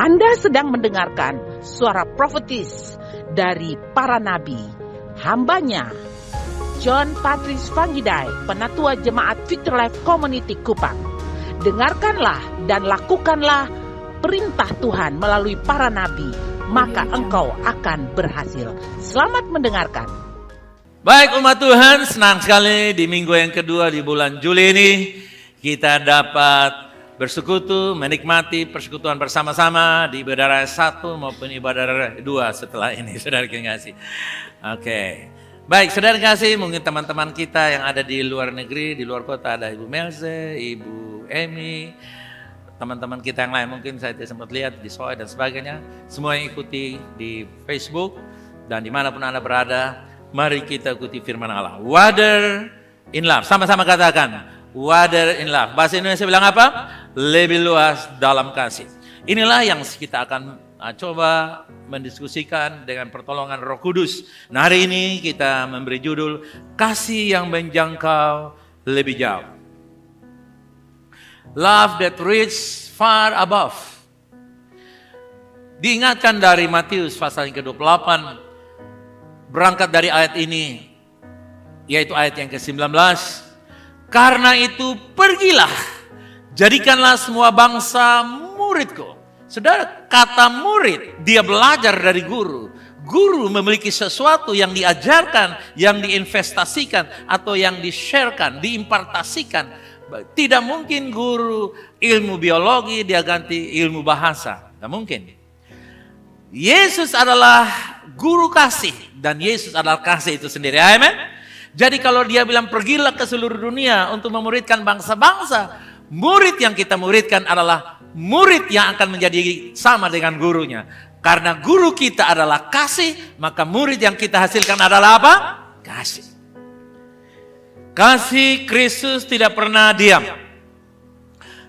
Anda sedang mendengarkan suara profetis dari para nabi, hambanya John Patrice Vanggidai, Penatua Jemaat Future Life Community Kupang. Dengarkanlah dan lakukanlah perintah Tuhan melalui para nabi, maka engkau akan berhasil. Selamat mendengarkan. Baik umat Tuhan, senang sekali di minggu yang kedua di bulan Juli ini kita dapat bersekutu, menikmati persekutuan bersama-sama di ibadah raya 1 maupun ibadah raya 2 setelah ini, saudara kasih. Oke. Baik, saudara kasih, mungkin teman-teman kita yang ada di luar negeri, di luar kota, ada Ibu Melze, Ibu Emi, teman-teman kita yang lain mungkin saya tidak sempat lihat di Soe dan sebagainya. Semua yang ikuti di Facebook dan dimanapun Anda berada, mari kita ikuti firman Allah. Water in love, sama-sama katakan. Water in love. Bahasa Indonesia bilang apa? Lebih luas dalam kasih. Inilah yang kita akan coba mendiskusikan dengan pertolongan Roh Kudus. Nah, hari ini kita memberi judul Kasih yang menjangkau lebih jauh. Love that reaches far above. Diingatkan dari Matius pasal yang ke-28. Berangkat dari ayat ini, yaitu ayat yang ke-19. Karena itu pergilah, jadikanlah semua bangsa muridku. Saudara, kata murid, dia belajar dari guru. Guru memiliki sesuatu yang diajarkan, yang diinvestasikan, atau yang di-sharekan, diimpartasikan. Tidak mungkin guru ilmu biologi dia ganti ilmu bahasa. Tidak mungkin. Yesus adalah guru kasih, dan Yesus adalah kasih itu sendiri. Amin. Jadi kalau dia bilang pergilah ke seluruh dunia untuk memuridkan bangsa-bangsa, murid yang kita muridkan adalah murid yang akan menjadi sama dengan gurunya. Karena guru kita adalah kasih, maka murid yang kita hasilkan adalah apa? Kasih. Kasih Kristus tidak pernah diam.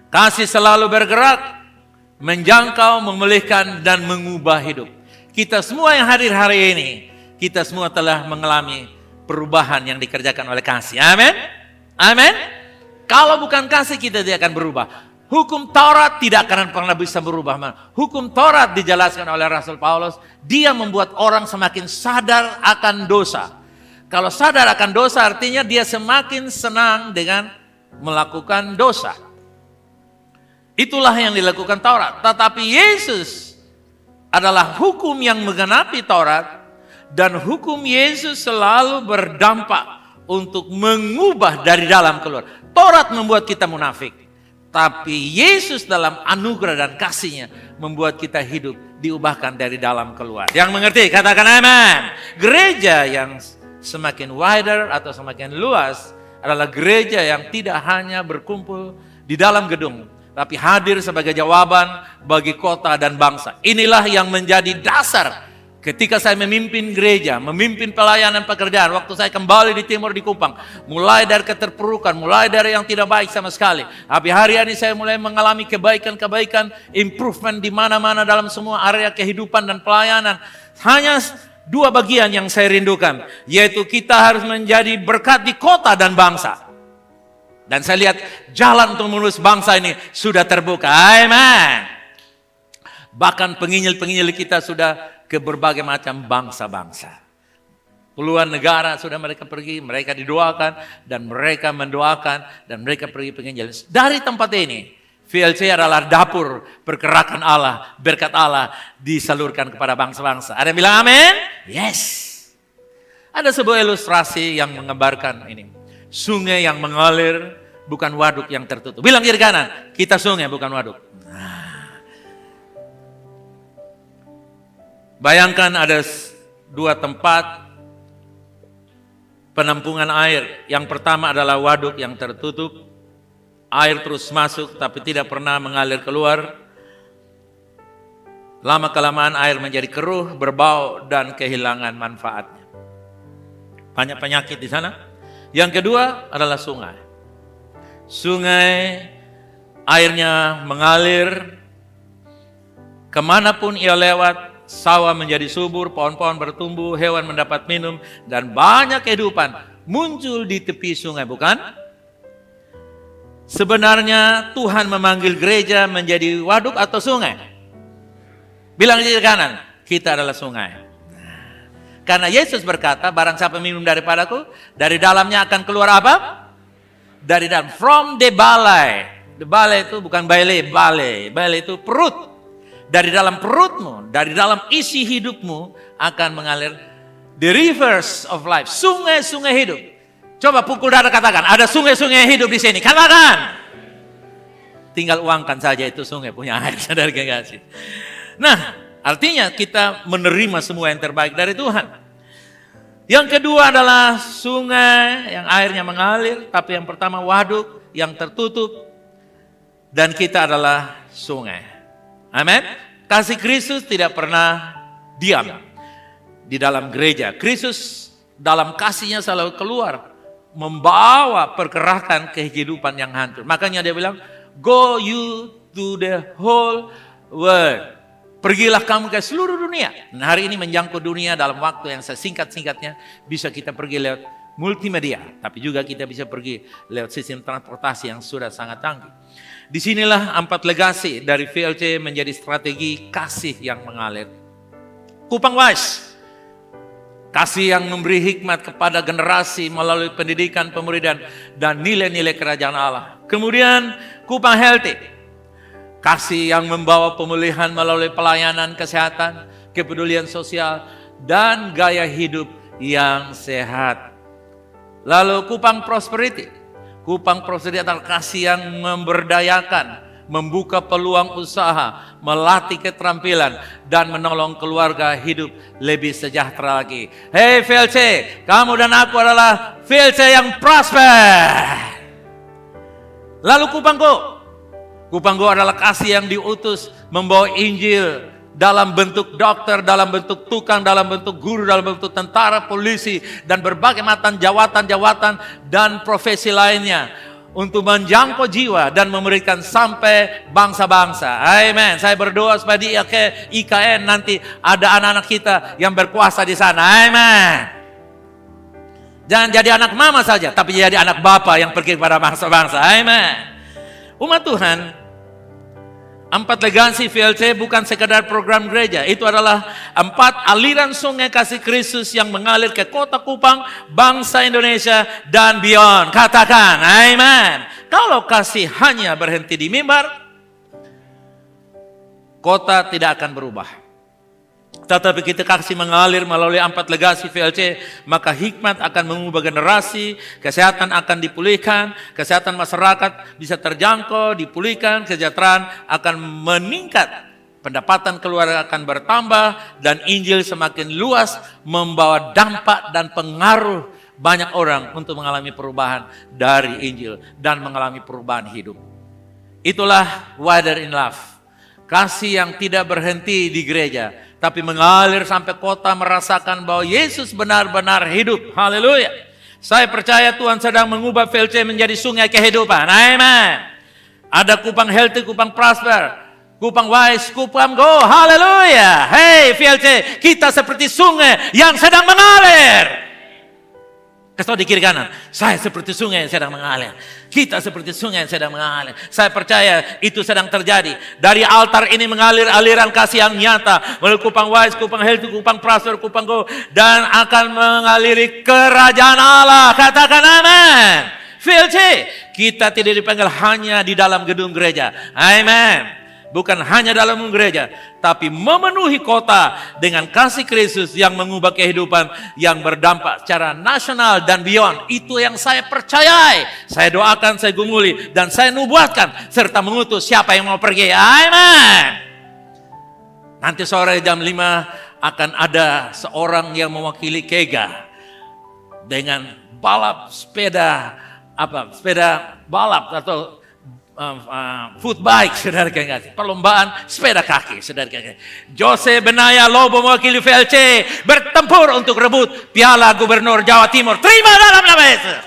Kasih selalu bergerak, menjangkau, memulihkan, dan mengubah hidup. Kita semua yang hadir hari ini, kita semua telah mengalami perubahan yang dikerjakan oleh kasih. Amin. Amin. Kalau bukan kasih kita tidak akan berubah. Hukum Taurat tidak akan pernah bisa berubah. Hukum Taurat dijelaskan oleh Rasul Paulus, dia membuat orang semakin sadar akan dosa. Kalau sadar akan dosa artinya dia semakin senang dengan melakukan dosa. Itulah yang dilakukan Taurat. Tetapi Yesus adalah hukum yang menggenapi Taurat. Dan hukum Yesus selalu berdampak untuk mengubah dari dalam keluar. Taurat membuat kita munafik. Tapi Yesus dalam anugerah dan kasihnya membuat kita hidup diubahkan dari dalam keluar. Yang mengerti katakan amin. Gereja yang semakin wider atau semakin luas adalah gereja yang tidak hanya berkumpul di dalam gedung, tapi hadir sebagai jawaban bagi kota dan bangsa. Inilah yang menjadi dasar ketika saya memimpin gereja, memimpin pelayanan pekerjaan, waktu saya kembali di timur di Kupang, mulai dari keterpurukan, mulai dari yang tidak baik sama sekali. Tapi hari ini saya mulai mengalami kebaikan-kebaikan, improvement di mana-mana dalam semua area kehidupan dan pelayanan. Hanya dua bagian yang saya rindukan, yaitu kita harus menjadi berkat di kota dan bangsa. Dan saya lihat jalan untuk menulis bangsa ini sudah terbuka. Amen. Bahkan penginjil-penginjil kita sudah ke berbagai macam bangsa-bangsa. Puluhan negara sudah mereka pergi, mereka didoakan, dan mereka mendoakan, dan mereka pergi penginjil. Dari tempat ini, VLC adalah dapur pergerakan Allah, berkat Allah disalurkan kepada bangsa-bangsa. Ada yang bilang amin? Yes. Ada sebuah ilustrasi yang menggambarkan ini. Sungai yang mengalir, bukan waduk yang tertutup. Bilang kiri kanan, kita sungai bukan waduk. Bayangkan ada dua tempat penampungan air. Yang pertama adalah waduk yang tertutup. Air terus masuk tapi tidak pernah mengalir keluar. Lama-kelamaan air menjadi keruh, berbau, dan kehilangan manfaatnya. Banyak penyakit di sana. Yang kedua adalah sungai. Sungai airnya mengalir. Kemanapun ia lewat, sawah menjadi subur, pohon-pohon bertumbuh, hewan mendapat minum, dan banyak kehidupan muncul di tepi sungai, bukan? Sebenarnya Tuhan memanggil gereja menjadi waduk atau sungai? Bilang di kiri kanan, kita adalah sungai. Karena Yesus berkata, barang siapa minum daripadaku, dari dalamnya akan keluar apa? Dari dalam, from the balai. The balai itu bukan balai. Balai itu perut. Dari dalam perutmu, dari dalam isi hidupmu akan mengalir the rivers of life. Sungai-sungai hidup. Coba pukul dada katakan, ada sungai-sungai hidup di sini. Katakan. Tinggal uangkan saja itu sungai punya air, saudara kekasih. Nah, artinya kita menerima semua yang terbaik dari Tuhan. Yang kedua adalah sungai yang airnya mengalir, tapi yang pertama waduk yang tertutup, dan kita adalah sungai. Amin. Kasih Kristus tidak pernah diam di dalam gereja. Kristus dalam kasihnya selalu keluar, membawa pergerakan kehidupan yang hancur. Makanya dia bilang, go you to the whole world. Pergilah kamu ke seluruh dunia. Nah, hari ini menjangkau dunia dalam waktu yang sesingkat-singkatnya. Bisa kita pergi lewat multimedia. Tapi juga kita bisa pergi lewat sistem transportasi yang sudah sangat canggih. Disinilah 4 legasi dari VLC menjadi strategi kasih yang mengalir. Kupang Wise. Kasih yang memberi hikmat kepada generasi melalui pendidikan, pemuridan, dan nilai-nilai kerajaan Allah. Kemudian Kupang Healthy. Kasih yang membawa pemulihan melalui pelayanan kesehatan, kepedulian sosial, dan gaya hidup yang sehat. Lalu Kupang Prosperity. Kupang Prosperity adalah kasih yang memberdayakan, membuka peluang usaha, melatih keterampilan, dan menolong keluarga hidup lebih sejahtera lagi. Hei VLC, kamu dan aku adalah VLC yang prosper. Lalu Kupang Go. Kupang Go adalah kasih yang diutus membawa Injil dalam bentuk dokter, dalam bentuk tukang, dalam bentuk guru, dalam bentuk tentara, polisi, dan berbagai macam jawatan-jawatan dan profesi lainnya untuk menjangkau jiwa dan memberikan sampai bangsa-bangsa. Amen. Saya berdoa supaya di IKN nanti ada anak-anak kita yang berkuasa di sana. Amen. Jangan jadi anak mama saja, tapi jadi anak bapa yang pergi kepada bangsa-bangsa. Amen. Umat Tuhan, 4 legasi VLC bukan sekedar program gereja. Itu adalah 4 aliran sungai kasih Kristus yang mengalir ke kota Kupang, bangsa Indonesia, dan beyond. Katakan, amen. Kalau kasih hanya berhenti di mimbar, kota tidak akan berubah. Tetapi kita kasih mengalir melalui 4 legasi VLC, maka hikmat akan mengubah generasi, kesehatan akan dipulihkan, kesehatan masyarakat bisa terjangkau, dipulihkan, kesejahteraan akan meningkat, pendapatan keluarga akan bertambah, dan Injil semakin luas membawa dampak dan pengaruh banyak orang untuk mengalami perubahan dari Injil dan mengalami perubahan hidup. Itulah Water in Love, kasih yang tidak berhenti di gereja, tapi mengalir sampai kota, merasakan bahwa Yesus benar-benar hidup. Haleluya. Saya percaya Tuhan sedang mengubah VLC menjadi sungai kehidupan. Amen. Ada Kupang Healthy, Kupang Prosper, Kupang Wise, Kupang Go. Haleluya. Hey VLC, kita seperti sungai yang sedang mengalir. Kasih tahu di kiri kanan, saya seperti sungai yang sedang mengalir. Kita seperti sungai yang sedang mengalir. Saya percaya itu sedang terjadi. Dari altar ini mengalir aliran kasih yang nyata melalui Kupang Wise, Kupang Healthy, Kupang Prosper, Kupang Go, dan akan mengaliri kerajaan Allah. Katakan amin. VLC, kita tidak dipanggil hanya di dalam gedung gereja. Amin. Bukan hanya dalam gereja, tapi memenuhi kota dengan kasih Kristus yang mengubah kehidupan yang berdampak secara nasional dan beyond. Itu yang saya percayai, saya doakan, saya gumuli, dan saya nubuatkan serta mengutus siapa yang mau pergi. Amin. Nanti sore jam 5 akan ada seorang yang mewakili Kega dengan balap sepeda balap atau foot bike, saudara kekasih, perlombaan sepeda kaki, saudara kekasih. Jose Benaya Lobo mewakili VLC bertempur untuk rebut Piala Gubernur Jawa Timur. Terima dalam nama Yesus.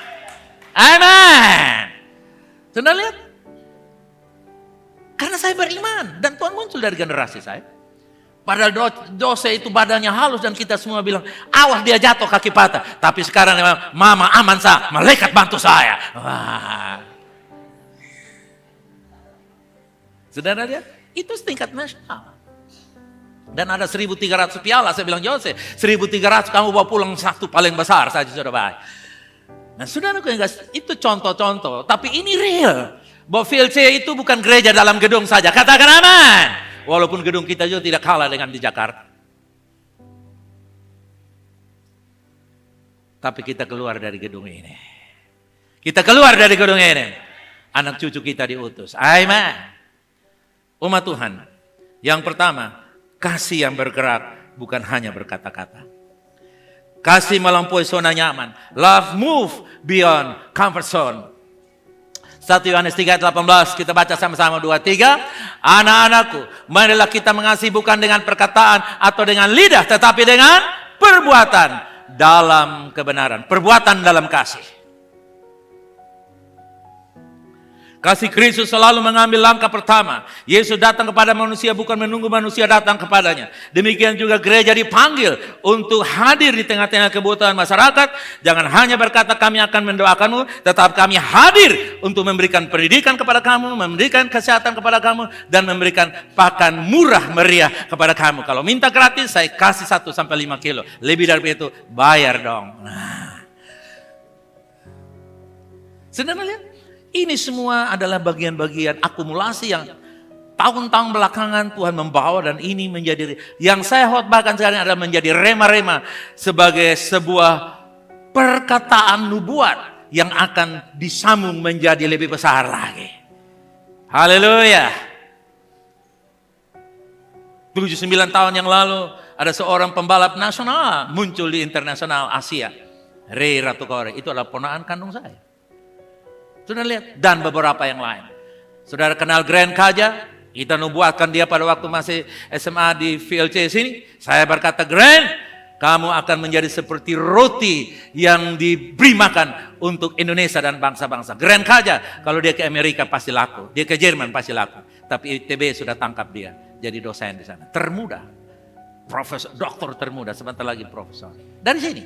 Amin. Saudara lihat? Karena saya beriman dan Tuhan muncul dari generasi saya. Padahal Jose itu badannya halus dan kita semua bilang, awas dia jatuh kaki patah. Tapi sekarang memang, mama aman sah, malaikat bantu saya. Wah. Saudara lihat, itu setingkat nasional. Dan ada 1.300 piala. Saya bilang, Jose, 1.300 kamu bawa pulang satu paling besar saja sudah baik. Nah saudaraku yang kasih, itu contoh-contoh. Tapi ini real. Bahwa VLC itu bukan gereja dalam gedung saja. Katakan aman. Walaupun gedung kita juga tidak kalah dengan di Jakarta. Tapi kita keluar dari gedung ini. Kita keluar dari gedung ini. Anak cucu kita diutus. Amen. Umat Tuhan. Yang pertama. Kasih yang bergerak, bukan hanya berkata-kata. Kasih melampaui zona nyaman. Love move beyond comfort zone. 1 Yohanes 3:18 kita baca sama-sama 2-3. Anak-anakku, marilah kita mengasihi bukan dengan perkataan atau dengan lidah, tetapi dengan perbuatan dalam kebenaran. Perbuatan dalam kasih. Kasih Kristus selalu mengambil langkah pertama. Yesus datang kepada manusia bukan menunggu manusia datang kepadanya. Demikian juga gereja dipanggil untuk hadir di tengah-tengah kebutuhan masyarakat. Jangan hanya berkata kami akan mendoakanmu, tetapi kami hadir untuk memberikan pendidikan kepada kamu, memberikan kesehatan kepada kamu, dan memberikan pakan murah meriah kepada kamu. Kalau minta gratis, saya kasih 1-5 kilo. Lebih dari itu, bayar dong. Nah. Saudara lihat? Ini semua adalah bagian-bagian akumulasi yang tahun-tahun belakangan Tuhan membawa, dan ini menjadi yang saya khotbahkan sekarang adalah menjadi rema-rema sebagai sebuah perkataan nubuat yang akan disambung menjadi lebih besar lagi. Haleluya. 7-9 tahun yang lalu ada seorang pembalap nasional muncul di internasional Asia. Ray Ratukore, itu adalah ponakan kandung saya. Sudah lihat, dan beberapa yang lain. Saudara kenal Grand Kaja? Kita nubuatkan dia pada waktu masih SMA di VLC sini. Saya berkata, Grand, kamu akan menjadi seperti roti yang diberi makan untuk Indonesia dan bangsa-bangsa. Grand Kaja, kalau dia ke Amerika pasti laku. Dia ke Jerman pasti laku. Tapi ITB sudah tangkap dia. Jadi dosen di sana. Termuda. Profesor, doktor termuda. Sebentar lagi profesor. Dari sini.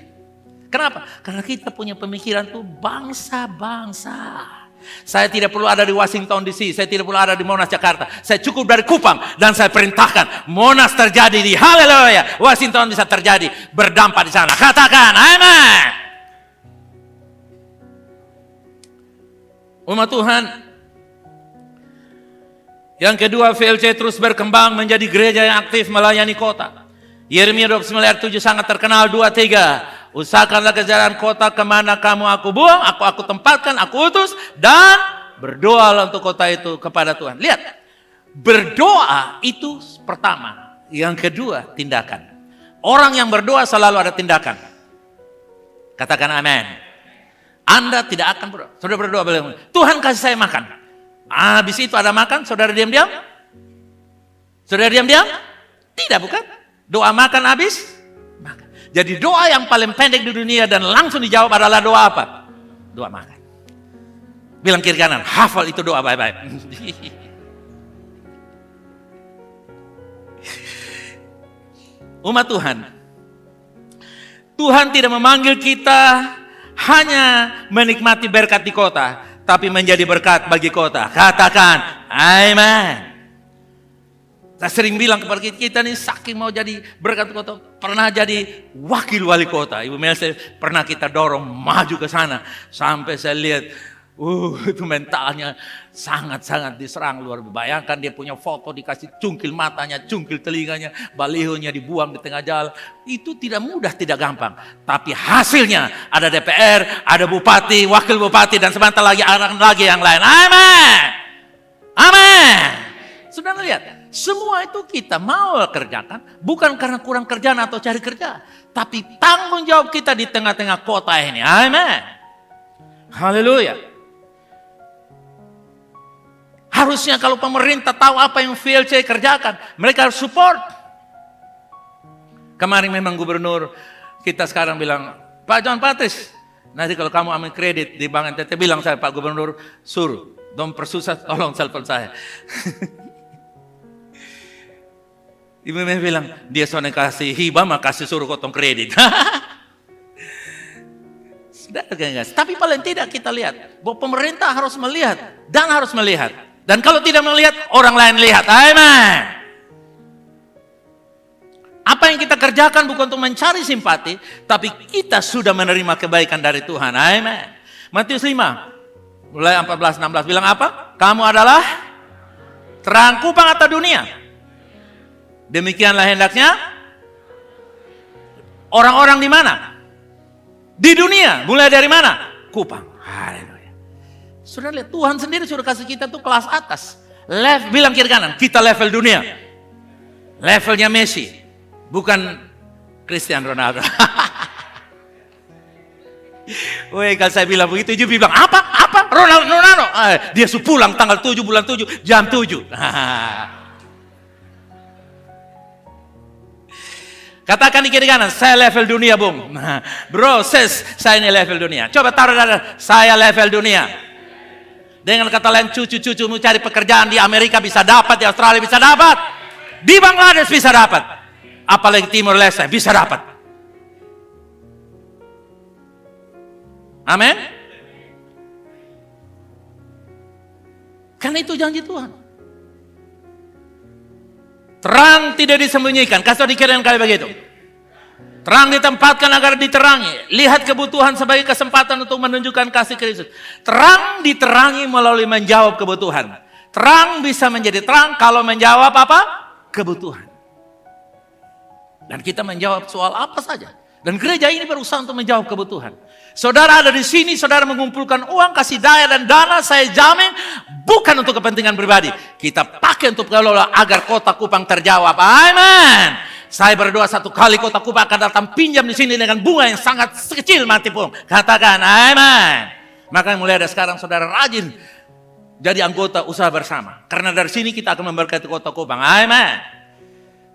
Kenapa? Karena kita punya pemikiran tuh bangsa-bangsa. Saya tidak perlu ada di Washington DC, saya tidak perlu ada di Monas Jakarta. Saya cukup dari Kupang dan saya perintahkan Monas terjadi di haleluya. Washington bisa terjadi, berdampak di sana. Katakan amin. Umat Tuhan. Yang kedua, VLC terus berkembang menjadi gereja yang aktif melayani kota. Yeremia 29:7 sangat terkenal 2-3. Usahakanlah kejaran kota kemana kamu aku buang, aku tempatkan, aku utus, dan berdoalah untuk kota itu kepada Tuhan. Lihat, berdoa itu pertama. Yang kedua, tindakan. Orang yang berdoa selalu ada tindakan. Katakan amin. Anda tidak akan berdoa. Saudara berdoa bilang, Tuhan kasih saya makan. Habis itu ada makan, saudara diam-diam? Saudara diam-diam? Tidak, bukan? Doa makan habis? Makan. Jadi doa yang paling pendek di dunia dan langsung dijawab adalah doa apa? Doa makan. Bilang kiri kanan, hafal itu doa baik-baik. Umat Tuhan. Tuhan tidak memanggil kita hanya menikmati berkat di kota, tapi menjadi berkat bagi kota. Katakan, amin. Saya sering bilang kepada kita nih, saking mau jadi berkat kota, pernah jadi wakil wali kota. Ibu Melsa pernah kita dorong maju ke sana. Sampai saya lihat, itu mentalnya sangat-sangat diserang luar biasa. Bayangkan dia punya foto, dikasih cungkil matanya, cungkil telinganya, balihonya dibuang di tengah jalan. Itu tidak mudah, tidak gampang. Tapi hasilnya ada DPR, ada bupati, wakil bupati, dan sebentar lagi yang lain. Amin. Amin. Sudah lihat? Semua itu kita mau kerjakan, bukan karena kurang kerjaan atau cari kerja, tapi tanggung jawab kita di tengah-tengah kota ini. Amin. Haleluya. Harusnya kalau pemerintah tahu apa yang VLC kerjakan, mereka harus support. Kemarin memang gubernur kita sekarang bilang, Pak John Patris, nanti kalau kamu ambil kredit di Bank NTT, bilang saya, Pak Gubernur, suruh, don't persusah, tolong telepon saya. Ibu Memi bilang, dia soalnya kasih hibah, maka kasih suruh potong kredit. Tapi paling tidak kita lihat, bahwa pemerintah harus melihat, dan harus melihat. Dan kalau tidak melihat, orang lain lihat. Amen. Apa yang kita kerjakan bukan untuk mencari simpati, tapi kita sudah menerima kebaikan dari Tuhan. Amin. Matius 5, mulai 14-16 bilang apa? Kamu adalah terang kupang atau dunia. Demikianlah hendaknya orang-orang di mana? Di dunia. Mulai dari mana? Kupang. Haleluya. Sudah lihat, Tuhan sendiri sudah kasih kita tuh kelas atas. Bilang kiri kanan, kita level dunia. Levelnya Messi. Bukan Cristiano Ronaldo. Woi, kalau saya bilang begitu, Jubi bilang, apa? Ronaldo. Dia pulang tanggal 7 bulan 7, jam 7. Katakan di kiri kanan, saya level dunia, Bung. Bro, saya ini level dunia. Coba taruh dada, saya level dunia. Dengan kata lain, cucu mau cari pekerjaan di Amerika bisa dapat, di Australia bisa dapat, di Bangladesh bisa dapat. Apalagi Timur Leste bisa dapat. Amin. Karena itu janji Tuhan. Terang tidak disembunyikan. Kasih dikirain kali begitu. Terang ditempatkan agar diterangi. Lihat kebutuhan sebagai kesempatan untuk menunjukkan kasih Kristus. Terang diterangi melalui menjawab kebutuhan. Terang bisa menjadi terang kalau menjawab apa? Kebutuhan. Dan kita menjawab soal apa saja. Dan gereja ini berusaha untuk menjawab kebutuhan. Saudara ada di sini, saudara mengumpulkan uang, kasih daya dan dana, saya jamin bukan untuk kepentingan pribadi. Kita pakai untuk kelola agar kota Kupang terjawab. Amin. Saya berdoa satu kali kota Kupang akan datang pinjam di sini dengan bunga yang sangat kecil mati pun. Katakan amin. Makanya mulai dari sekarang saudara rajin jadi anggota usaha bersama. Karena dari sini kita akan memberkati kota Kupang. Amin.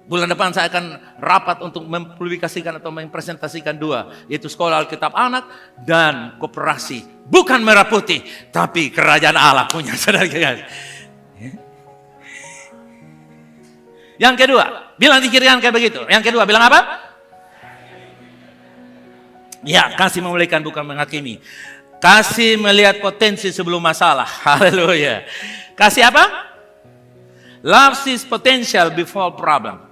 Bulan depan saya akan rapat untuk mempublikasikan atau mempresentasikan 2, yaitu Sekolah Alkitab Anak dan Koperasi. Bukan merah putih, tapi kerajaan Allah punya, saudara. Yang kedua, bilang di kiri kanan kayak begitu. Yang kedua, bilang apa? Ya, kasih memulihkan bukan menghakimi. Kasih melihat potensi sebelum masalah. Haleluya. Kasih apa? Love sees potential before problem.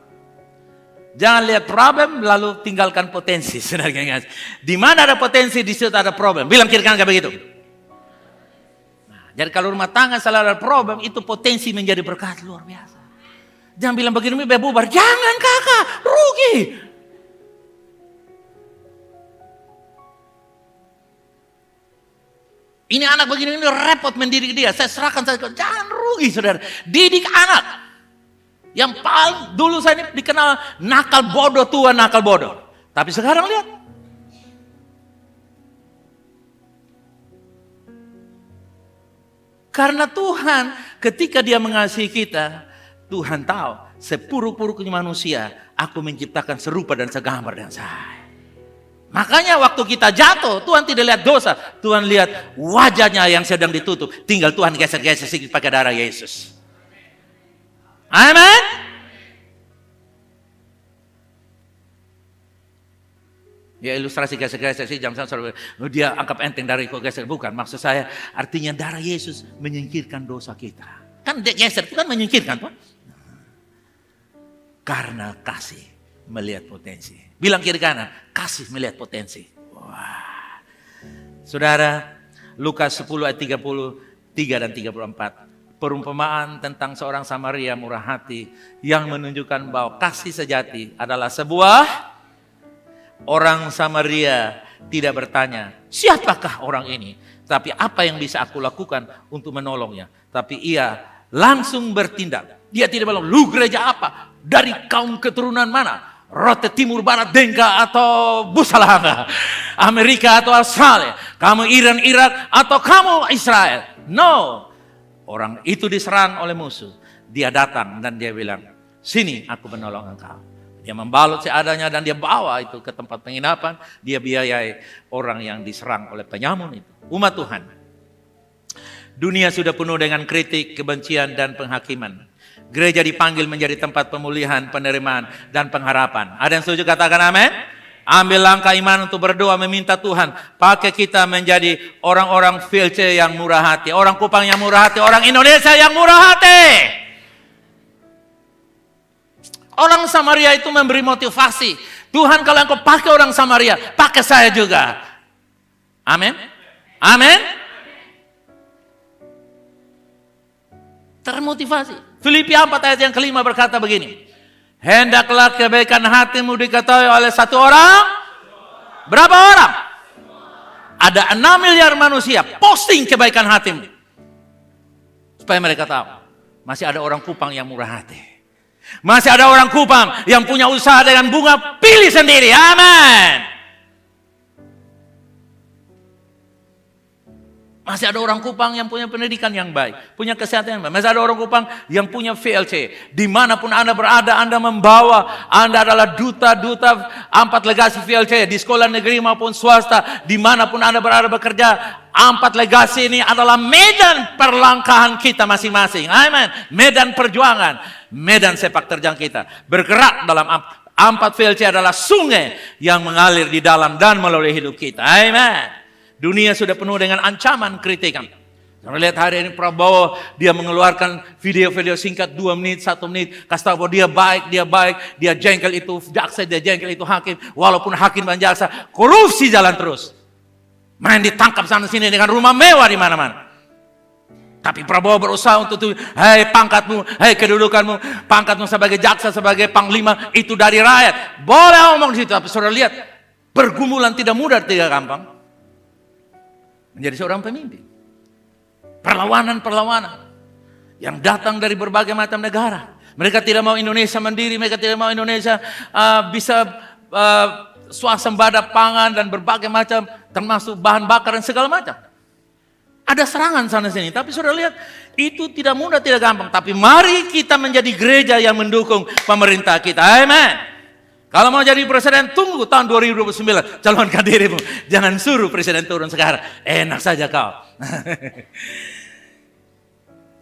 Jangan lihat problem lalu tinggalkan potensi. Di mana ada potensi di situ ada problem. Bilang kiri kanan kayak begitu. Nah, jadi kalau rumah tangga selalu ada problem, itu potensi menjadi berkat luar biasa. Jangan bilang begini bubar. Jangan kakak, rugi. Ini anak begini ini repot mendidik dia. Saya serahkan saja. Jangan rugi, saudara. Didik anak. Yang paling dulu saya ini dikenal nakal bodoh, tua nakal bodoh. Tapi sekarang lihat. Karena Tuhan ketika dia mengasihi kita, Tuhan tahu sepuruk-puruknya manusia, aku menciptakan serupa dan segambar dengan saya. Makanya waktu kita jatuh, Tuhan tidak lihat dosa. Tuhan lihat wajahnya yang sedang ditutup. Tinggal Tuhan geser-geser sedikit pakai darah Yesus. Amin. Ya ilustrasi geser-geser sih jam saya dia anggap enteng dari kok geser. Bukan, maksud saya artinya darah Yesus menyingkirkan dosa kita. Kan dia geser itu kan menyingkirkan, Pak. Karena kasih melihat potensi. Bilang kiri kanan, kasih melihat potensi. Wah. Saudara, Lukas 10 ayat 33 dan 34. Perumpamaan tentang seorang Samaria murah hati yang menunjukkan bahwa kasih sejati adalah sebuah. Orang Samaria tidak bertanya, siapakah orang ini? Tapi apa yang bisa aku lakukan untuk menolongnya? Tapi ia langsung bertindak. Dia tidak bilang, lu gereja apa? Dari kaum keturunan mana? Rote Timur Barat Denka atau Busalanga? Amerika atau Australia? Kamu Iran, Irak atau kamu Israel? No. Orang itu diserang oleh musuh. Dia datang dan dia bilang, sini aku menolong engkau. Dia membalut seadanya dan dia bawa itu ke tempat penginapan. Dia biayai orang yang diserang oleh penyamun itu. Umat Tuhan. Dunia sudah penuh dengan kritik, kebencian dan penghakiman. Gereja dipanggil menjadi tempat pemulihan, penerimaan dan pengharapan. Ada yang setuju katakan amin? Ambil langkah iman untuk berdoa meminta Tuhan pakai kita menjadi orang-orang VLC yang murah hati, orang Kupang yang murah hati, orang Indonesia yang murah hati. Orang Samaria itu memberi motivasi. Tuhan, kalau engkau pakai orang Samaria, pakai saya juga. Amin. Amin. Termotivasi. Filipi 4 ayat yang kelima berkata begini. Hendaklah kebaikan hatimu diketahui oleh satu orang. Berapa orang? Ada 6 miliar manusia. Posting kebaikan hatimu. Supaya mereka tahu. Masih ada orang Kupang yang murah hati. Masih ada orang Kupang yang punya usaha dengan bunga. Pilih sendiri. Amin. Masih ada orang Kupang yang punya pendidikan yang baik, punya kesehatan yang baik. Masih ada orang Kupang yang punya VLC. Dimanapun Anda berada, Anda membawa, Anda adalah duta-duta 4 legasi VLC di sekolah negeri maupun swasta. Dimanapun Anda berada bekerja, 4 legasi ini adalah medan perlangkahan kita masing-masing. Amin. Medan perjuangan, medan sepak terjang kita. Bergerak dalam 4 VLC adalah sungai yang mengalir di dalam dan melalui hidup kita. Amin. Dunia sudah penuh dengan ancaman, kritikan. Kita lihat hari ini Prabowo, dia mengeluarkan video-video singkat 2 menit, 1 menit. Kasih tahu bahwa dia baik, dia jengkel itu jaksa, dia jengkel itu hakim. Walaupun hakim dan jaksa, korupsi jalan terus. Main ditangkap sana sini dengan rumah mewah di mana-mana. Tapi Prabowo berusaha untuk itu, hei pangkatmu, hei kedudukanmu, pangkatmu sebagai jaksa, sebagai panglima, itu dari rakyat. Boleh ngomong di situ, tapi saudara lihat, pergumulan tidak mudah, tidak gampang. Menjadi seorang pemimpin. Perlawanan yang datang dari berbagai macam negara. Mereka tidak mau Indonesia mandiri, mereka tidak mau Indonesia bisa swasembada pangan dan berbagai macam, termasuk bahan bakar dan segala macam. Ada serangan sana sini, tapi saudara lihat, itu tidak mudah, tidak gampang. Tapi mari kita menjadi gereja yang mendukung pemerintah kita. Amen. Kalau mau jadi presiden, tunggu tahun 2029. Calonkan dirimu. Jangan suruh presiden turun sekarang. Enak saja kau.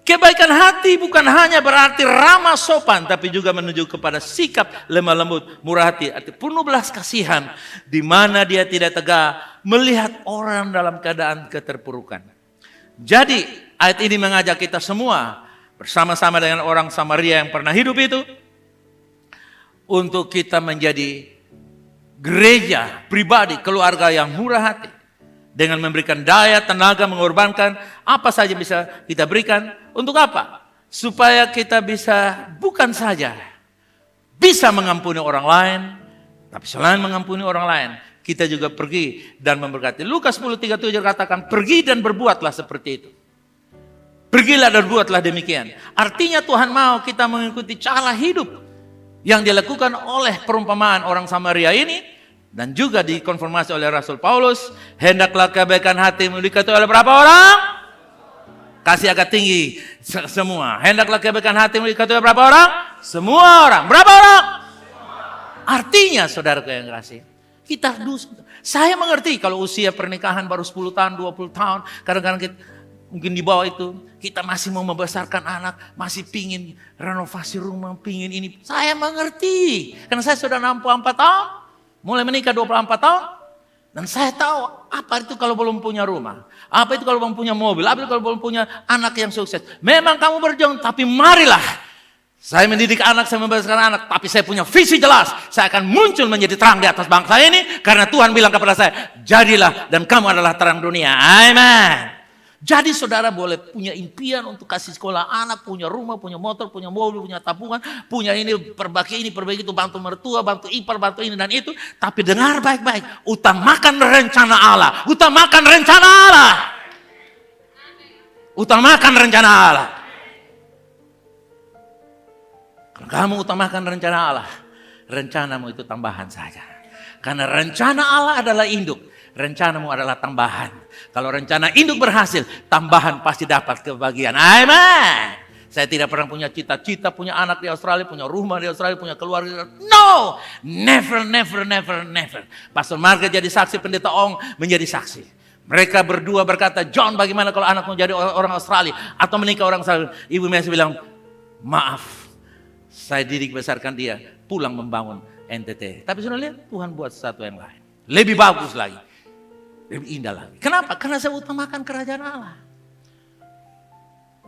Kebaikan hati bukan hanya berarti ramah sopan, tapi juga menuju kepada sikap lemah lembut, murah hati, penuh belas kasihan, di mana dia tidak tega melihat orang dalam keadaan keterpurukan. Jadi ayat ini mengajak kita semua bersama-sama dengan orang Samaria yang pernah hidup itu, untuk kita menjadi gereja pribadi, keluarga yang murah hati. Dengan memberikan daya, tenaga, mengorbankan apa saja bisa kita berikan. Untuk apa? Supaya kita bisa bukan saja bisa mengampuni orang lain, tapi selain mengampuni orang lain, kita juga pergi dan memberkati. Lukas 10:37 katakan, pergi dan berbuatlah seperti itu. Pergilah dan buatlah demikian. Artinya Tuhan mau kita mengikuti cara hidup yang dilakukan oleh perumpamaan orang Samaria ini, dan juga dikonfirmasi oleh Rasul Paulus. Hendaklah kebaikan hatimu diketahui oleh berapa orang? Kasih agak tinggi semua. Hendaklah kebaikan hatimu diketahui oleh berapa orang? Semua orang. Berapa orang? Artinya saudaraku yang kasih, saya mengerti kalau usia pernikahan baru 10 tahun, 20 tahun, kadang-kadang kita mungkin di bawah itu, kita masih mau membesarkan anak, masih pingin renovasi rumah, pingin ini. Saya mengerti, karena saya sudah 64 tahun, mulai menikah 24 tahun. Dan saya tahu apa itu kalau belum punya rumah, apa itu kalau belum punya mobil, apa itu kalau belum punya anak yang sukses. Memang kamu berjuang, tapi marilah. Saya mendidik anak, saya membesarkan anak, tapi saya punya visi jelas. Saya akan muncul menjadi terang di atas bangsa ini, karena Tuhan bilang kepada saya, jadilah dan kamu adalah terang dunia. Amin. Jadi saudara boleh punya impian untuk kasih sekolah anak, punya rumah, punya motor, punya mobil, punya tabungan, punya ini, perbaiki itu, bantu mertua, bantu ipar, bantu ini dan itu. Tapi dengar baik-baik, utamakan rencana Allah. Utamakan rencana Allah. Utamakan rencana Allah. Kalau kamu utamakan rencana Allah, rencanamu itu tambahan saja. Karena rencana Allah adalah induk. Rencanamu adalah tambahan. Kalau rencana induk berhasil, tambahan pasti dapat kebahagiaan. Amin. Saya tidak pernah punya cita-cita, punya anak di Australia, punya rumah di Australia, punya keluarga. No, never. Pastor Margaret jadi saksi, Pendeta Ong menjadi saksi. Mereka berdua berkata, John bagaimana kalau anakmu jadi orang Australia atau menikah orang Australia? Ibu Messi bilang, maaf, saya didik besarkan dia, pulang membangun NTT. Tapi sudah lihat, Tuhan buat sesuatu yang lain. Lebih bagus lagi. Lebih indah lagi. Kenapa? Karena saya utamakan kerajaan Allah.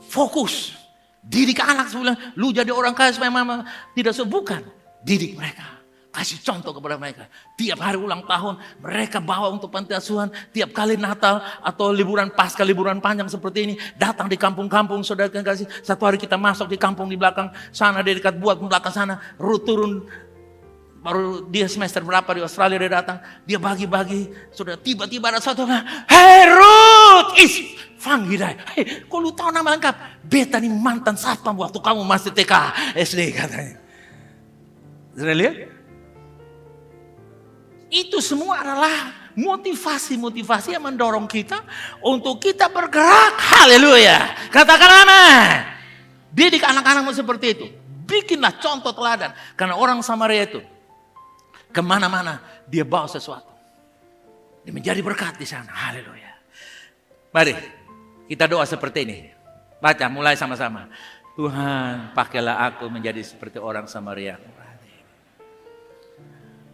Fokus. Didik anak, saya bilang, lu jadi orang kaya supaya mama tidak bukan. Didik mereka. Kasih contoh kepada mereka. Tiap hari ulang tahun mereka bawa untuk panti asuhan. Tiap kali Natal atau liburan pasca, liburan panjang seperti ini. Datang di kampung-kampung, saudara kasih. Satu hari kita masuk di kampung di belakang sana, di dekat buat belakang sana. Ruth turun, baru dia semester berapa di Australia dia datang. Dia bagi-bagi. Sudah tiba-tiba ada satu orang. Hey Ruth! Fanggidai. Hey, kok lu tahu nama lengkap? Beta nih mantan satpam waktu kamu masih TK SD katanya. Sudah lihat? Itu semua adalah motivasi-motivasi yang mendorong kita untuk kita bergerak. Haleluya. Katakan amin. Didik anak-anakmu seperti itu. Bikinlah contoh teladan. Karena orang Samaria itu kemana-mana dia bawa sesuatu. Dia menjadi berkat di sana. Haleluya. Mari kita doa seperti ini. Baca mulai sama-sama. Tuhan, pakailah aku menjadi seperti orang Samaria.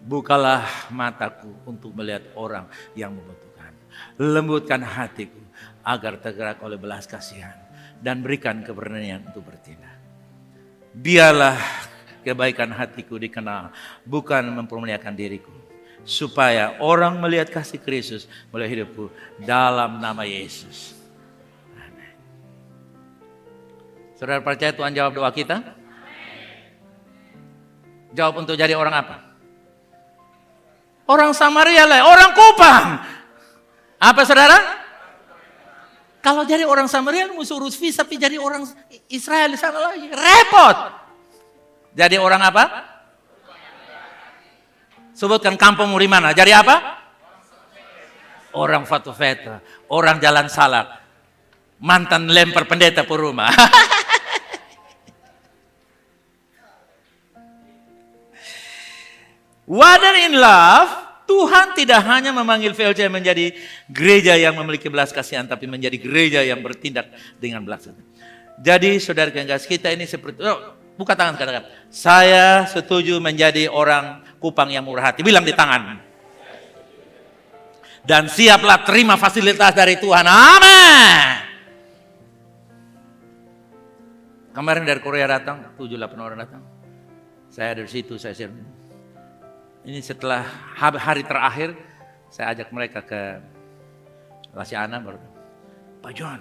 Bukalah mataku untuk melihat orang yang membutuhkan. Lembutkan hatiku agar tergerak oleh belas kasihan. Dan berikan keberanian untuk bertindak. Biarlah kebaikan hatiku dikenal. Bukan mempermuliakan diriku. Supaya orang melihat kasih Kristus melalui hidupku. Dalam nama Yesus. Amin. Saudara percaya Tuhan jawab doa kita? Jawab untuk jadi orang apa? Orang Samaria lah, orang Kupang. Apa saudara? Kalau jadi orang Samaria mesti urus visa, tapi jadi orang Israel di sana lagi. Repot. Jadi orang apa? Sebutkan kampungmu di mana? Jadi apa? Orang Fatufeta. Orang Jalan Salak. Mantan lempar pendeta Puruma. Water in love, Tuhan tidak hanya memanggil VLC menjadi gereja yang memiliki belas kasihan, tapi menjadi gereja yang bertindak dengan belas kasihan. Jadi saudara kasih kita ini seperti, buka tangan katakan, saya setuju menjadi orang Kupang yang murah hati. Bilang di tangan. Dan siaplah terima fasilitas dari Tuhan. Amin. Kemarin dari Korea datang, 7-8 orang datang. Saya dari situ, saya share. Ini setelah hari terakhir, saya ajak mereka ke Lasiana. Baru, Pak John,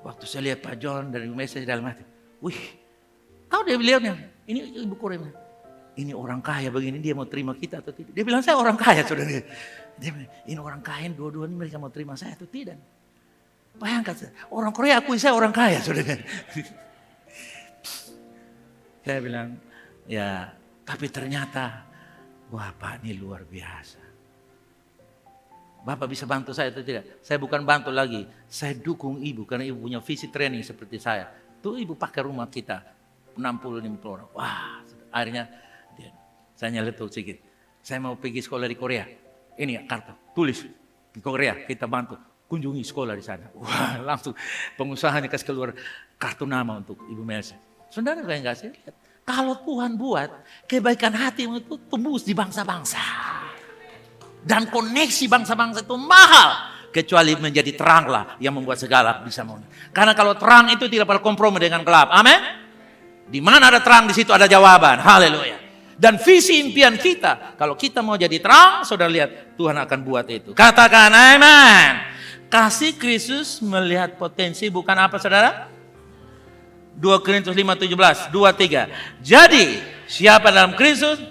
waktu saya lihat Pak John dari message dalam hati, wih, tahu dia bilangnya, ini ibu Korea, ini orang kaya begini, dia mau terima kita atau tidak? Dia bilang saya orang kaya, saudara. Dia bilang, ini orang kaya, dua-dua ini mereka mau terima saya atau tidak? Bayangkan, orang Korea akui saya orang kaya, saudara. Saya bilang, ya, tapi ternyata wah Pak ini luar biasa. Bapak bisa bantu saya atau tidak? Saya bukan bantu lagi. Saya dukung ibu karena ibu punya visi training seperti saya. Tuh ibu pakai rumah kita. 60-50 orang. Wah akhirnya saya nyeletuk sedikit. Saya mau pergi sekolah di Korea. Ini kartu. Tulis di Korea kita bantu. Kunjungi sekolah di sana. Wah langsung pengusahanya kasih keluar kartu nama untuk Ibu Melsa. Saudara kayak enggak sih? Lihat. Kalau Tuhan buat, kebaikan hati itu tembus di bangsa-bangsa. Dan koneksi bangsa-bangsa itu mahal. Kecuali menjadi teranglah yang membuat segala bisa mau. Karena kalau terang itu tidak berkompromi dengan gelap. Amin. Di mana ada terang, di situ ada jawaban. Haleluya. Dan visi impian kita, kalau kita mau jadi terang, saudara lihat, Tuhan akan buat itu. Katakan amin. Kasih Kristus melihat potensi bukan apa saudara? 2 Korintus 5:17, 2-3. Jadi, siapa dalam Kristus?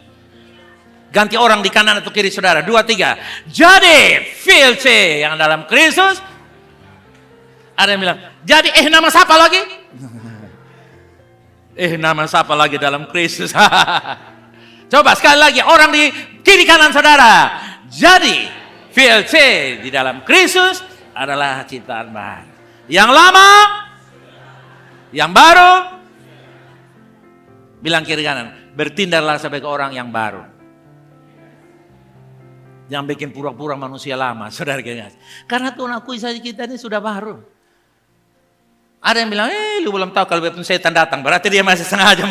Ganti orang di kanan atau kiri saudara. 2-3. Jadi, VLC yang dalam Kristus. Ada yang bilang, jadi nama siapa lagi? Nama siapa lagi dalam Kristus? Coba sekali lagi, orang di kiri kanan saudara. Jadi, VLC di dalam Kristus adalah ciptaan baru. Yang lama, yang baru, bilang kiri kanan, bertindaklah sebagai orang yang baru. Jangan bikin pura-pura manusia lama, saudara guys. Karena Tuhan akui saja kita ini sudah baru. Ada yang bilang, lu belum tahu kalau dia pun setan datang, berarti dia masih sengaja.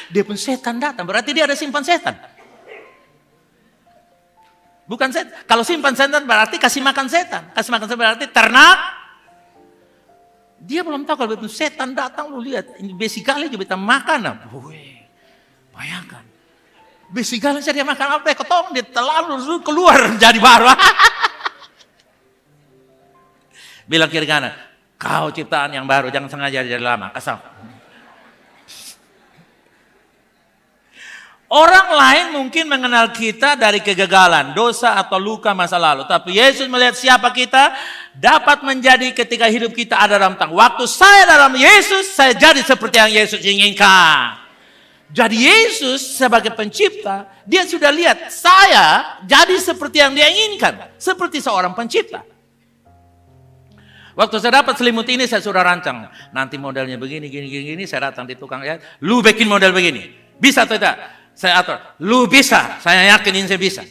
Dia pun setan datang, berarti dia ada simpan setan. Bukan setan. Kalau simpan setan berarti kasih makan setan. Kasih makan setan berarti ternak. Dia belum tahu kalau betul setan datang, lu lihat ini basically juga kita makan. Bayangkan. Bisikan saja dia makan apa, ketong dia terlalu keluar jadi baru. Bilang kiri kanan, kau ciptaan yang baru, jangan sengaja jadi lama, kasar. Orang lain mungkin mengenal kita dari kegagalan, dosa atau luka masa lalu. Tapi Yesus melihat siapa kita, dapat menjadi ketika hidup kita ada dalam tangan. Waktu saya dalam Yesus, saya jadi seperti yang Yesus inginkan. Jadi Yesus sebagai pencipta, dia sudah lihat saya jadi seperti yang dia inginkan. Seperti seorang pencipta. Waktu saya dapat selimut ini, saya sudah rancang. Nanti modelnya begini, gini. Saya datang di tukang lihat, lu bikin model begini. Bisa atau tidak? Saya atur, lu bisa. Saya yakin ini saya bisa.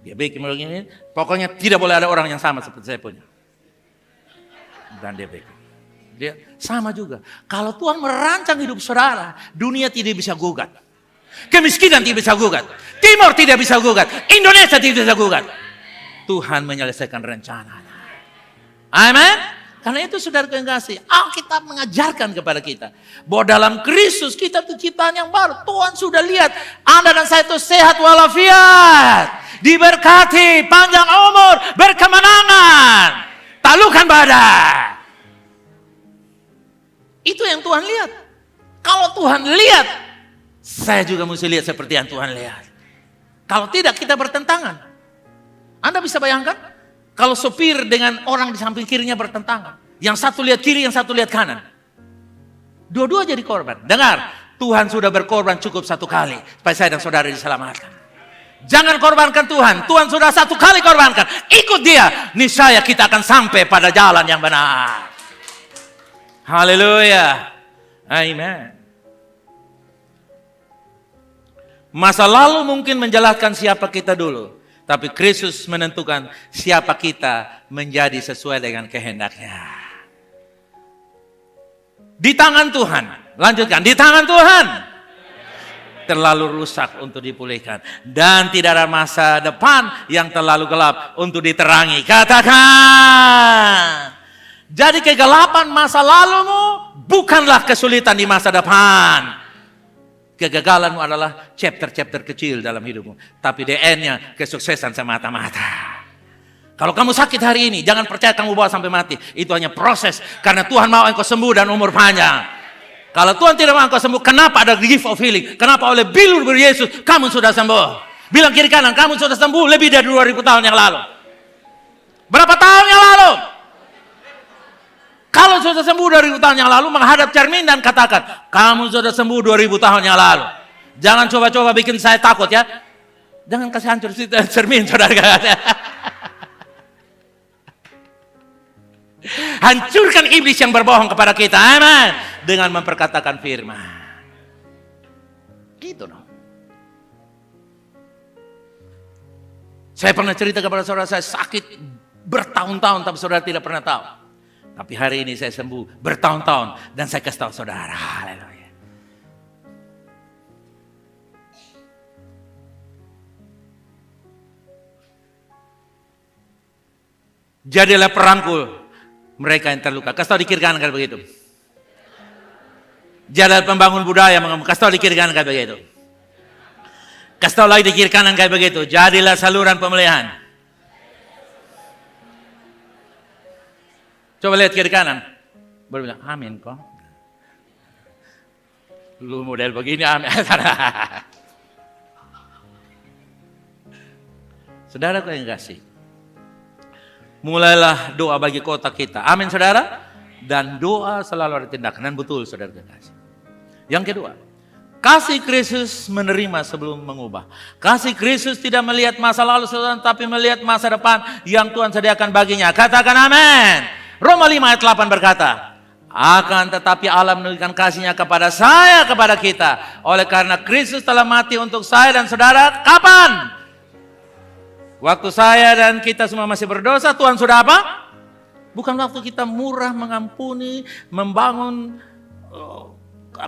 Dia bikin model gini. Pokoknya tidak boleh ada orang yang sama seperti saya punya. Dan dia bikin. Dia sama juga. Kalau Tuhan merancang hidup saudara, dunia tidak bisa gugat. Kemiskinan tidak bisa gugat. Timur tidak bisa gugat. Indonesia tidak bisa gugat. Tuhan menyelesaikan rencananya. Amin. Karena itu saudara yang kasih, Alkitab mengajarkan kepada kita bahwa dalam Kristus kita itu ciptaan yang baru. Tuhan sudah lihat Anda dan saya itu sehat walafiat, diberkati, panjang umur, berkemenangan, taklukan badai. Itu yang Tuhan lihat. Kalau Tuhan lihat, saya juga mesti lihat seperti yang Tuhan lihat. Kalau tidak, kita bertentangan. Anda bisa bayangkan, kalau sopir dengan orang di samping kirinya bertentangan. Yang satu lihat kiri, yang satu lihat kanan. Dua-dua jadi korban. Dengar, Tuhan sudah berkorban cukup satu kali, supaya saya dan saudara diselamatkan. Jangan korbankan Tuhan. Tuhan sudah satu kali korbankan. Ikut dia, niscaya kita akan sampai pada jalan yang benar. Haleluya. Amen. Masa lalu mungkin menjelaskan siapa kita dulu. Tapi Kristus menentukan siapa kita menjadi sesuai dengan kehendaknya. Di tangan Tuhan. Lanjutkan. Di tangan Tuhan. Terlalu rusak untuk dipulihkan. Dan tidak ada masa depan yang terlalu gelap untuk diterangi. Katakan. Jadi kegelapan masa lalumu bukanlah kesulitan di masa depan. Kegagalanmu adalah chapter-chapter kecil dalam hidupmu. Tapi DN-nya kesuksesan semata-mata. Kalau kamu sakit hari ini, jangan percaya kamu bawa sampai mati. Itu hanya proses. Karena Tuhan mau engkau sembuh dan umur panjang. Kalau Tuhan tidak mau engkau sembuh, kenapa ada gift of healing? Kenapa oleh bilur Yesus kamu sudah sembuh? Bilang kiri kanan, kamu sudah sembuh lebih dari 2000 tahun yang lalu. Berapa tahun yang lalu? Kalau sudah sembuh 2000 tahun yang lalu, menghadap cermin dan katakan, kamu sudah sembuh 2000 tahun yang lalu. Jangan coba-coba bikin saya takut ya. Jangan kasih hancur cermin, saudara. Hancurkan iblis yang berbohong kepada kita. Amin. Dengan memperkatakan firman. Gitu dong. Saya pernah cerita kepada saudara, saya sakit bertahun-tahun, tapi saudara tidak pernah tahu. Tapi hari ini saya sembuh bertahun-tahun dan saya kasih tahu saudara. Haleluya. Jadilah perangkul mereka yang terluka. Kasih tahu di kiri kanan kayak begitu. Jadilah pembangun budaya. Kasih tahu di kiri kanan kayak begitu. Kasih tahu lagi di kiri kanan kayak begitu. Jadilah saluran pemulihan. Coba lihat kiri kanan. Baru bilang, amin kok. Lu model begini, amin. Saudara kau yang kasih. Mulailah doa bagi kota kita. Amin saudara. Dan doa selalu ada tindakan. Dan betul saudara yang kasih. Yang kedua. Kasih Kristus menerima sebelum mengubah. Kasih Kristus tidak melihat masa lalu saudara, tapi melihat masa depan yang Tuhan sediakan baginya. Katakan amin. Roma 5 ayat 8 berkata, akan tetapi Allah menunjukkan kasih-Nya kepada saya, kepada kita. Oleh karena Kristus telah mati untuk saya dan saudara, kapan? Waktu saya dan kita semua masih berdosa, Tuhan sudah apa? Bukan waktu kita murah mengampuni, membangun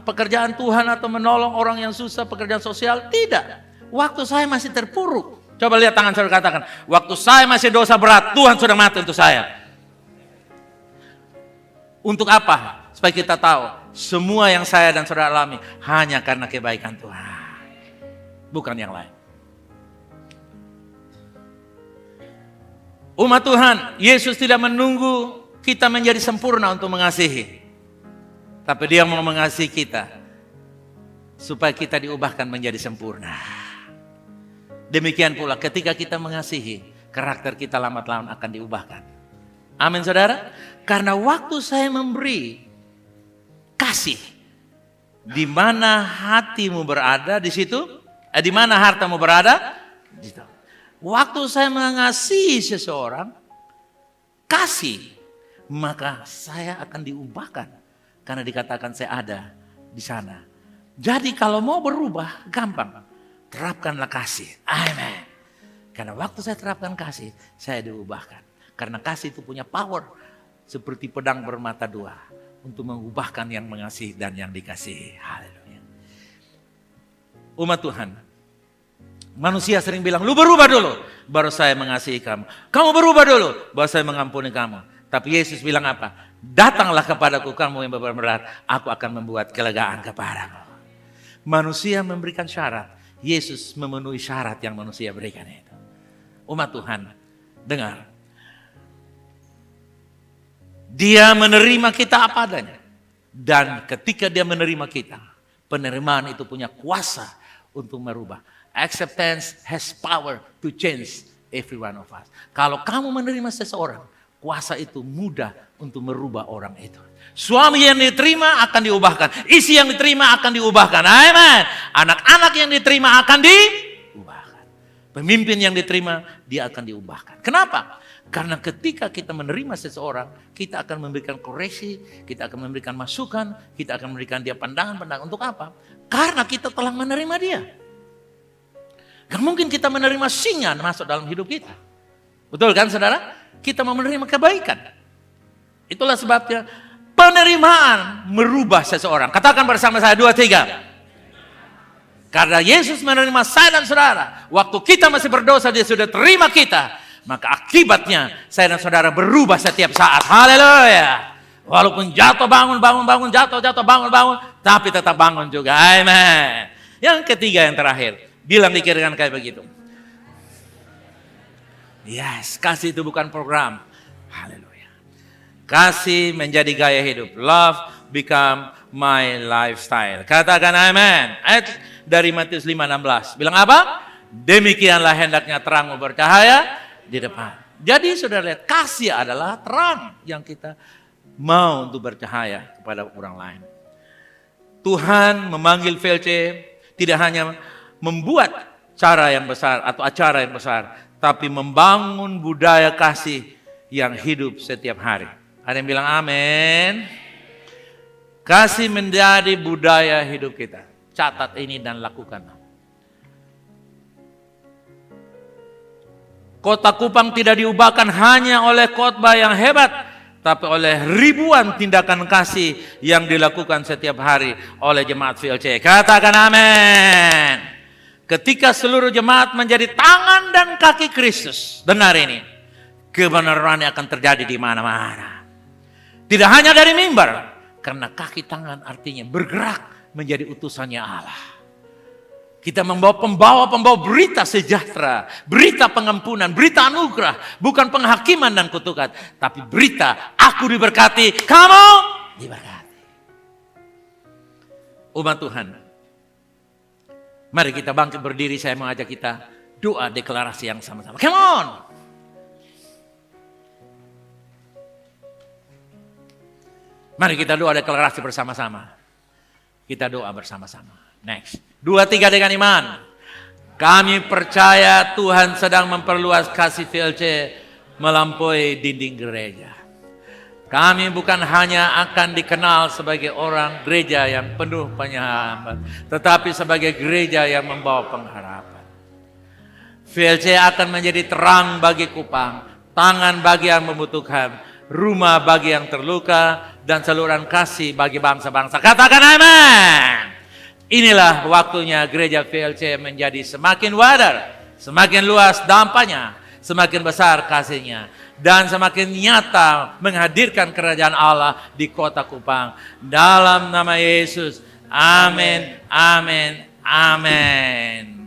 pekerjaan Tuhan atau menolong orang yang susah, pekerjaan sosial. Tidak. Waktu saya masih terpuruk. Coba lihat tangan saudara, katakan, waktu saya masih dosa berat, Tuhan sudah mati untuk saya. Untuk apa? Supaya kita tahu semua yang saya dan saudara alami hanya karena kebaikan Tuhan, bukan yang lain. Umat Tuhan, Yesus tidak menunggu kita menjadi sempurna untuk mengasihi. Tapi Dia mau mengasihi kita supaya kita diubahkan menjadi sempurna. Demikian pula ketika kita mengasihi, karakter kita lambat laun akan diubahkan. Amin saudara. Karena waktu saya memberi kasih, di mana hatimu berada, di situ. Di mana hartamu berada, di situ. Waktu saya mengasihi seseorang, kasih, maka saya akan diubahkan. Karena dikatakan saya ada di sana. Jadi kalau mau berubah, gampang. Terapkanlah kasih. Amin. Karena waktu saya terapkan kasih, saya diubahkan. Karena kasih itu punya power. Seperti pedang bermata dua. Untuk mengubahkan yang mengasihi dan yang dikasihi. Haleluya. Umat Tuhan. Manusia sering bilang, lu berubah dulu, baru saya mengasihi kamu. Kamu berubah dulu, baru saya mengampuni kamu. Tapi Yesus bilang apa? Datanglah kepadaku kamu yang berat, aku akan membuat kelegaan kepadamu. Manusia memberikan syarat, Yesus memenuhi syarat yang manusia berikan itu. Umat Tuhan, dengar. Dia menerima kita apa adanya. Dan ketika dia menerima kita, penerimaan itu punya kuasa untuk merubah. Acceptance has power to change every one of us. Kalau kamu menerima seseorang, kuasa itu mudah untuk merubah orang itu. Suami yang diterima akan diubahkan. Istri yang diterima akan diubahkan. Amen. Anak-anak yang diterima akan diubahkan. Pemimpin yang diterima, dia akan diubahkan. Kenapa? Karena ketika kita menerima seseorang, kita akan memberikan koreksi, kita akan memberikan masukan, kita akan memberikan dia pandangan-pandangan. Untuk apa? Karena kita telah menerima dia. Gak mungkin kita menerima singa masuk dalam hidup kita. Betul kan saudara? Kita mau menerima kebaikan. Itulah sebabnya penerimaan merubah seseorang. Katakan bersama saya 2, 3. Karena Yesus menerima saya dan saudara. Waktu kita masih berdosa, Dia sudah terima kita. Maka akibatnya saya dan saudara berubah setiap saat. Haleluya. Walaupun jatuh bangun, jatuh bangun, tapi tetap bangun juga. Amen. Yang ketiga, yang terakhir. Bilang di kiri kanan kayak begitu. Yes, kasih itu bukan program. Haleluya. Kasih menjadi gaya hidup. Love become my lifestyle. Katakan amen. Ayat dari Matius 5:16. Bilang apa? Demikianlah hendaknya terangmu bercahaya di depan. Jadi saudara lihat, kasih adalah terang yang kita mau untuk bercahaya kepada orang lain. Tuhan memanggil VLC tidak hanya membuat cara yang besar atau acara yang besar, tapi membangun budaya kasih yang hidup setiap hari. Ada yang bilang amin? Kasih menjadi budaya hidup kita. Catat ini dan lakukan. Kota Kupang tidak diubahkan hanya oleh khotbah yang hebat, tapi oleh ribuan tindakan kasih yang dilakukan setiap hari oleh jemaat VLC. Katakan amin. Ketika seluruh jemaat menjadi tangan dan kaki Kristus, dengar ini, kebenaran akan terjadi di mana-mana. Tidak hanya dari mimbar, karena kaki tangan artinya bergerak menjadi utusannya Allah. Kita membawa pembawa berita sejahtera, berita pengampunan, berita anugerah, bukan penghakiman dan kutukan, tapi berita aku diberkati, kamu diberkati. Umat Tuhan, mari kita bangkit berdiri, saya mengajak kita doa deklarasi yang sama-sama. Come on! Mari kita doa deklarasi bersama-sama. Kita doa bersama-sama. Next. 2, 3 dengan iman. Kami percaya Tuhan sedang memperluas kasih VLC melampaui dinding gereja. Kami bukan hanya akan dikenal sebagai orang gereja yang penuh pengharapan, tetapi sebagai gereja yang membawa pengharapan. VLC akan menjadi terang bagi Kupang, tangan bagi yang membutuhkan, rumah bagi yang terluka, dan saluran kasih bagi bangsa-bangsa. Katakan amin. Inilah waktunya gereja VLC menjadi semakin wajar, semakin luas dampaknya, semakin besar kasihnya, dan semakin nyata menghadirkan kerajaan Allah di kota Kupang. Dalam nama Yesus, amin, amin, amin.